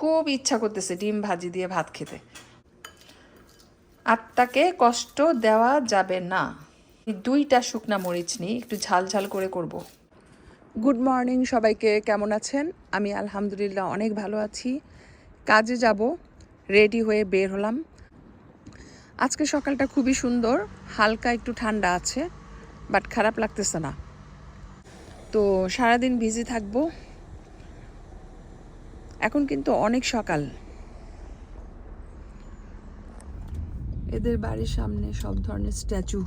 খুব ইচ্ছা করতেছে ডিম ভাজি দিয়ে ভাত খেতে। আত্মাকে কষ্ট দেওয়া যাবে না। 2টা শুকনা মরিচ নিয়ে একটু ঝাল ঝাল করে করব। গুড মর্নিং সবাইকে, কেমন আছেন? আমি আলহামদুলিল্লাহ অনেক ভালো আছি। কাজে যাব, রেডি হয়ে বের হলাম। আজকে সকালটা খুবই সুন্দর, হালকা একটু ঠান্ডা আছে, বাট খারাপ লাগতেছে না। তো সারাদিন বিজি থাকবো। এখন কিন্তু অনেক সকাল। এদের বাড়ির সামনে সব ধরনের স্ট্যাচু।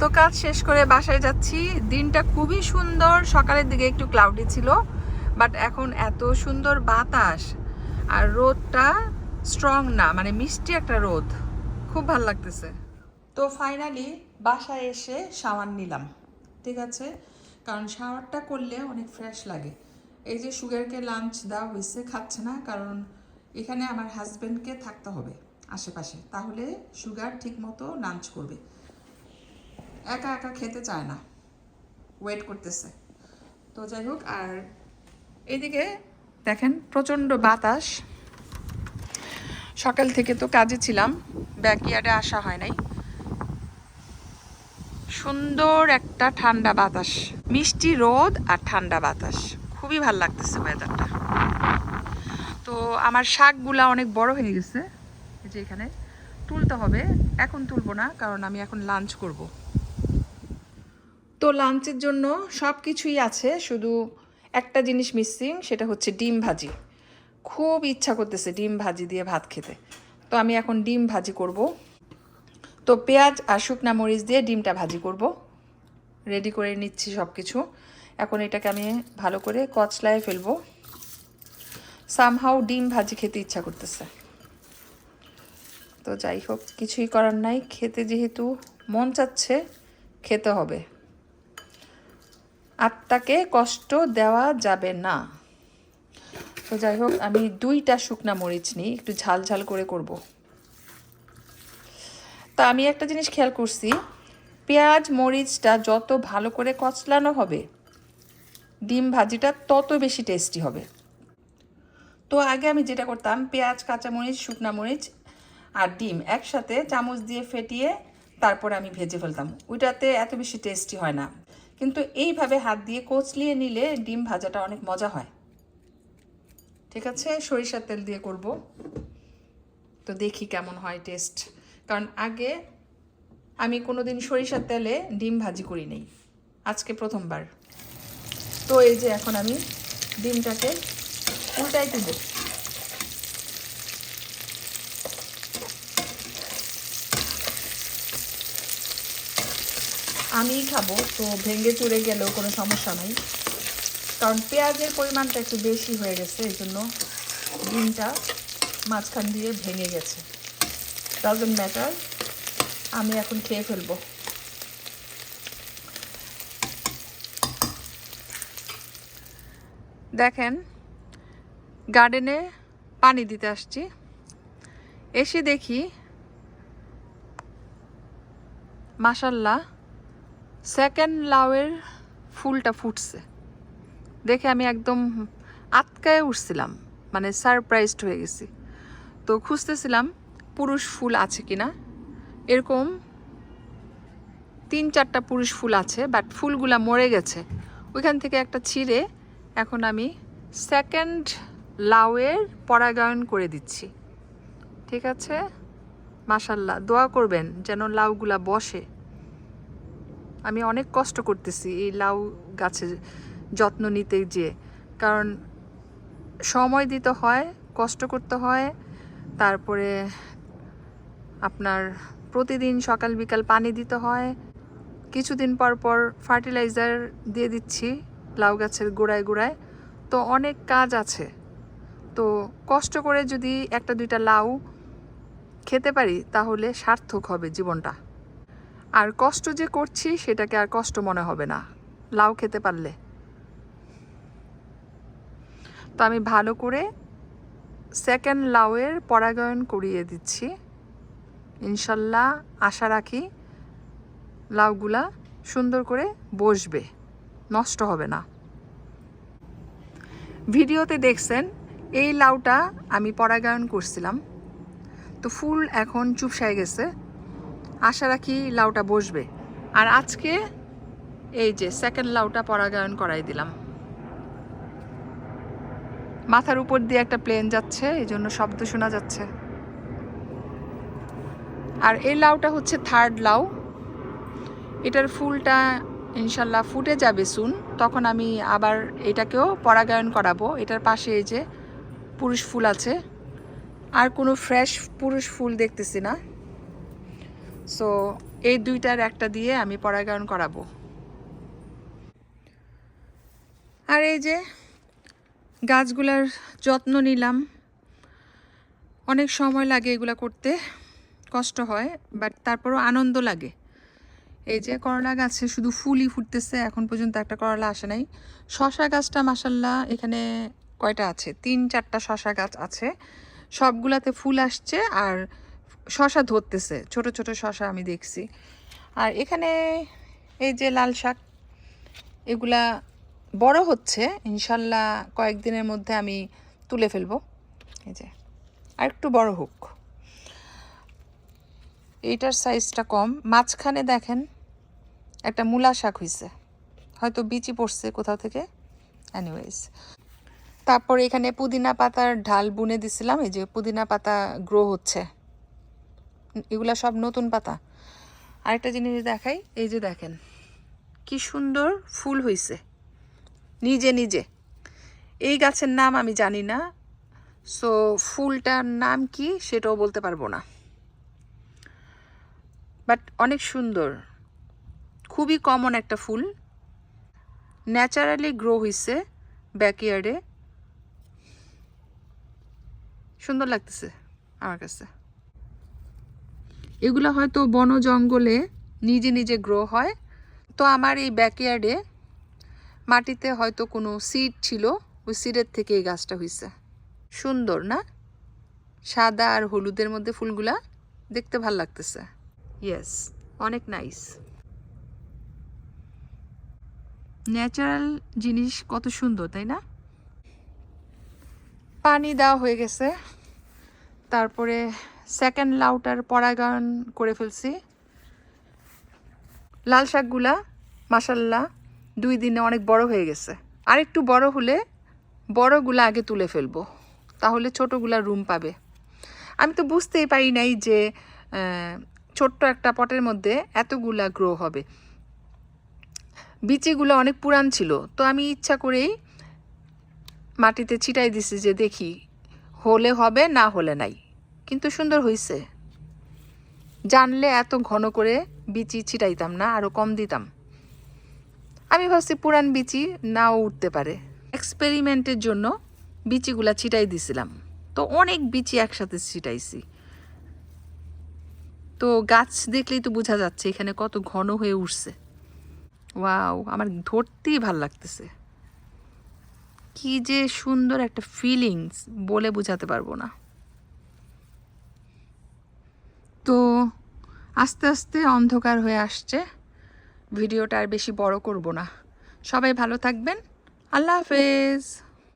তো কাজ শেষ করে বাসায় যাচ্ছি। দিনটা খুবই সুন্দর, সকালের দিকে একটু ক্লাউডি ছিল, বাট এখন এত সুন্দর বাতাস আর রোদটা স্ট্রং না, মানে মিষ্টি একটা রোদ, খুব ভালো লাগতেছে। তো ফাইনালি বাসায় এসে শাওয়ার নিলাম, ঠিক আছে, কারণ শাওয়ারটা করলে অনেক ফ্রেশ লাগে। এই যে সুগারকে লাঞ্চ দেওয়া হয়েছে, খাচ্ছে না, কারণ এখানে আমার হাজব্যান্ডকে থাকতে হবে আশেপাশে, তাহলে সুগার ঠিক মতো লাঞ্চ করবে। একা একা খেতে চায় না, ওয়েট করতেছে। তো যাই হোক, আর এইদিকে দেখেন প্রচণ্ড বাতাস। সকাল থেকে তো কাজে ছিলাম, ব্যাকইয়ার্ডে আসা হয় নাই। সুন্দর একটা ঠান্ডা বাতাস, মিষ্টি রোদ আর ঠান্ডা বাতাস, খুবই ভালো লাগতেছে ওয়েদারটা। তো আমার শাকগুলা অনেক বড় হয়ে গেছে, এই যে এখানে তুলতে হবে। এখন তুলবো না, কারণ আমি এখন লাঞ্চ করব। তো লাঞ্চের জন্য সব কিছুই আছে, শুধু একটা জিনিস মিসিং, সেটা হচ্ছে ডিম ভাজি। খুব ইচ্ছা করতেছে ডিম ভাজি দিয়ে ভাত খেতে, তো আমি এখন ডিম ভাজি করব। তো পেঁয়াজ আর শুকনা মরিচ দিয়ে ডিমটা ভাজি করব। রেডি করে নিচ্ছি সব কিছু। এখন এটাকে আমি ভালো করে কচলায় ফেলবো। সামহাউ ডিম ভাজি খেতে ইচ্ছা করতেছে। তো যাই হোক, কিছুই করার নাই, খেতে যেহেতু মন চাচ্ছে খেতে হবে। আত্মাকে কষ্ট দেওয়া যাবে না। তো যাই হোক, আমি 2টা শুকনা মরিচ নিই, একটু ঝাল ঝাল করে করব। তা আমি একটা জিনিস খেয়াল করছি, পেঁয়াজ মরিচটা যত ভালো করে কচলানো হবে, ডিম ভাজিটা তত বেশি টেস্টি হবে। তো আগে আমি যেটা করতাম, পেঁয়াজ, কাঁচামরিচ, শুকনা মরিচ আর ডিম একসাথে চামচ দিয়ে ফেটিয়ে তারপর আমি ভেজে ফেলতাম, ওইটাতে এত বেশি টেস্টি হয় না। কিন্তু এইভাবে হাত দিয়ে কচলিয়ে নিলে ডিম ভাজাটা অনেক মজা হয়। ঠিক আছে, সরিষার তেল দিয়ে করব, তো দেখি কেমন হয় টেস্ট। কারণ আগে আমি কোনোদিন সরিষার তেলে ডিম ভাজি করি নাই, আজকে প্রথমবার। তো এই যে এখন আমি ডিমটাকে উল্টাই দেব। আমিই খাবো, তো ভেঙে চুরে গেলেও কোনো সমস্যা নাই, কারণ পেঁয়াজের পরিমাণটা একটু বেশি হয়ে গেছে, এই জন্য ডিমটা মাঝখান দিয়ে ভেঙে গেছে। ডাজন্ট ম্যাটার, আমি এখন খেয়ে ফেলবো। দেখেন, গার্ডেনে পানি দিতে আসছি, এসে দেখি মাশাল্লাহ সেকেন্ড লাউয়ের ফুলটা ফুটছে। দেখে আমি একদম আটকায় উঠছিলাম, মানে সারপ্রাইজড হয়ে গেছি। তো খুঁজতেছিলাম পুরুষ ফুল আছে কিনা, এরকম 3-4টা পুরুষ ফুল আছে, বাট ফুলগুলা মরে গেছে। ওইখান থেকে একটা ছিঁড়ে এখন আমি সেকেন্ড লাউয়ের পরাগায়ন করে দিচ্ছি। ঠিক আছে, মাশাল্লাহ, দোয়া করবেন যেন লাউগুলা বসে। আমি অনেক কষ্ট করতেছি এই লাউ গাছের যত্ন নিতে গিয়ে, কারণ সময় দিতে হয়, কষ্ট করতে হয়, তারপরে আপনার প্রতিদিন সকাল বিকাল পানি দিতে হয়, কিছুদিন পর পর ফার্টিলাইজার দিয়ে দিচ্ছি লাউ গাছের গোড়ায় গোড়ায়। তো অনেক কাজ আছে। তো কষ্ট করে যদি 1-2টা লাউ খেতে পারি তাহলে সার্থক হবে জীবনটা। আর কষ্ট যে করছি সেটাকে আর কষ্ট মনে হবে না লাউ খেতে পারলে। তো আমি ভালো করে সেকেন্ড লাউয়ের পরাগায়ন করিয়ে দিচ্ছি। ইনশাল্লাহ আশা রাখি লাউগুলা সুন্দর করে বসবে, নষ্ট হবে না। ভিডিওতে দেখছেন এই লাউটা আমি পরাগায়ন করছিলাম, তো ফুল এখন চুপসায় গেছে। আশা রাখি লাউটা বসবে। আর আজকে এই যে সেকেন্ড লাউটা পরাগায়ন করাই দিলাম। মাথার উপর দিয়ে একটা প্লেন যাচ্ছে, এই জন্য শব্দ শোনা যাচ্ছে। আর এই লাউটা হচ্ছে থার্ড লাউ। এটার ফুলটা ইনশাল্লাহ ফুটে যাবে সুন, তখন আমি আবার এটাকেও পরাগায়ন করাবো। এটার পাশে এই যে পুরুষ ফুল আছে, আর কোনো ফ্রেশ পুরুষ ফুল দেখতেছি না। সো এই দুইটার একটা দিয়ে আমি পরাগায়ন করাবো। আর এই যে গাছগুলার যত্ন নিলাম। অনেক সময় লাগে এগুলা করতে, কষ্ট হয়, বাট তারপরও আনন্দ লাগে। এই যে করলা গাছে শুধু ফুলই ফুটতেছে, এখন পর্যন্ত একটা করলা আসে নাই। শশা গাছটা মাশাল্লাহ এখানে কয়টা আছে, 3-4টা শশা গাছ আছে, সবগুলাতে ফুল আসছে আর শশা ধরতেছে, ছোট ছোট শশা আমি দেখছি। আর এখানে এই যে লাল শাক, এগুলা বড় হচ্ছে, ইনশাল্লাহ কয়েকদিনের মধ্যে আমি তুলে ফেলবো। এই যে আর একটু বড় হোক। এইটার সাইজটা কম। মাঝখানে দেখেন একটা মূলা শাক হয়েছে, হয়তো বিচি পড়ছে কোথাও থেকে। এনিওয়েজ, তারপর এখানে পুদিনা পাতার ঢাল বুনে দিছিলাম, এই যে পুদিনা পাতা গ্রো হচ্ছে, এগুলা সব নতুন পাতা। আরেকটা জিনিস দেখাই, এই যে দেখেন কি সুন্দর ফুল হয়েছে নিজে নিজে। এই গাছের নাম আমি জানি না, সো ফুলটার নাম কি সেটাও বলতে পারবো না, বাট অনেক সুন্দর, খুবই কমন একটা ফুল, ন্যাচারালি গ্রো হয়েছে ব্যাকইয়ার্ডে। সুন্দর লাগতেছে আমার কাছে। এগুলো হয়তো বন জঙ্গলে নিজে নিজে গ্রো হয়, তো আমার এই ব্যাকইয়ার্ডে মাটিতে হয়তো কোনো সিড ছিল, ওই সিডের থেকে এই গাছটা হয়েছে। সুন্দর না, সাদা আর হলুদের মধ্যে ফুলগুলা, দেখতে ভাল লাগতেছে। ইয়েস, অনেক নাইস। ন্যাচারাল জিনিস কত সুন্দর, তাই না? পানি দেওয়া হয়ে গেছে, তারপরে সেকেন্ড লাউটার পরাগায়ন করে ফেলছি। লাল শাকগুলা মাশাল্লাহ 2 দিনে অনেক বড় হয়ে গেছে। আর একটু বড় হলে বড়গুলা আগে তুলে ফেলবো, তাহলে ছোটগুলা রুম পাবে। আমি তো বুঝতেই পারি নাই যে ছোট্ট একটা পটের মধ্যে এতগুলা গ্রো হবে। বিচিগুলো অনেক পুরান ছিল, তো আমি ইচ্ছা করেই মাটিতে ছিটাই দিছি যে দেখি হলে হবে, না হলে নাই। কিন্তু সুন্দর হয়েছে। জানলে এত ঘন করে বিচি ছিটাইতাম না, আরও কম দিতাম। আমি ভাবছি পুরান বিচি নাও উঠতে পারে, এক্সপেরিমেন্টের জন্য বিচিগুলা ছিটাই দিছিলাম, তো অনেক বিচি একসাথে ছিটাইছি। তো গাছ দেখলেই তো বোঝা যাচ্ছে এখানে কত ঘন হয়ে উঠছে। ওয়াও, আমার ধরতেই ভাল লাগতেছে। কি যে সুন্দর একটা ফিলিংস, বলে বোঝাতে পারবো না। তো আস্তে আস্তে অন্ধকার হয়ে আসছে, ভিডিওটা আর বেশি বড় করব না। সবাই ভালো থাকবেন, আল্লাহ হাফেজ।